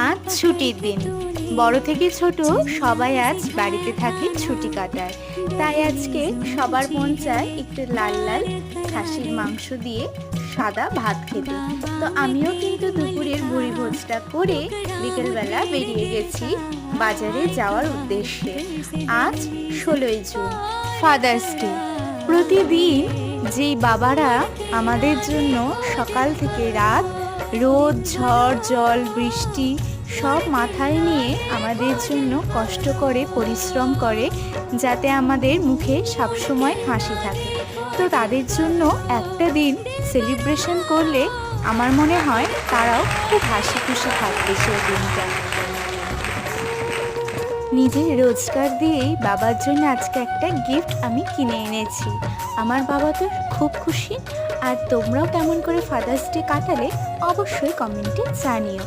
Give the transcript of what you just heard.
আজ ছুটির দিন। বড় থেকে ছোট সবাই আজ বাড়িতে থাকে ছুটি কাটায়। তাই আজকে সবার মন চায় একটু লাল লাল খাসির মাংস দিয়ে সাদা ভাত খেতে। তো আমিও কিন্তু দুপুরের ভোজটা করে বিকেলবেলা বেরিয়ে গেছি বাজারে যাওয়ার উদ্দেশ্যে। আজ 16ই জুন, ফাদার্স ডে। প্রতিদিন যেই বাবারা আমাদের জন্য সকাল থেকে রাত রোদ ঝড় জল বৃষ্টি সব মাথায় নিয়ে আমাদের জন্য কষ্ট করে পরিশ্রম করে যাতে আমাদের মুখে সবসময় হাসি থাকে, তো তাদের জন্য একটা দিন সেলিব্রেশন করলে আমার মনে হয় তারাও খুব হাসি খুশি থাকবে সেই দিনটা। নিজের রোজগার দিয়েই বাবার জন্য আজকে একটা গিফট আমি কিনে এনেছি। আমার বাবা তো খুব খুশি। আর তোমরাও কেমন করে ফাদার্স ডে কাটালে অবশ্যই কমেন্টে জানিও।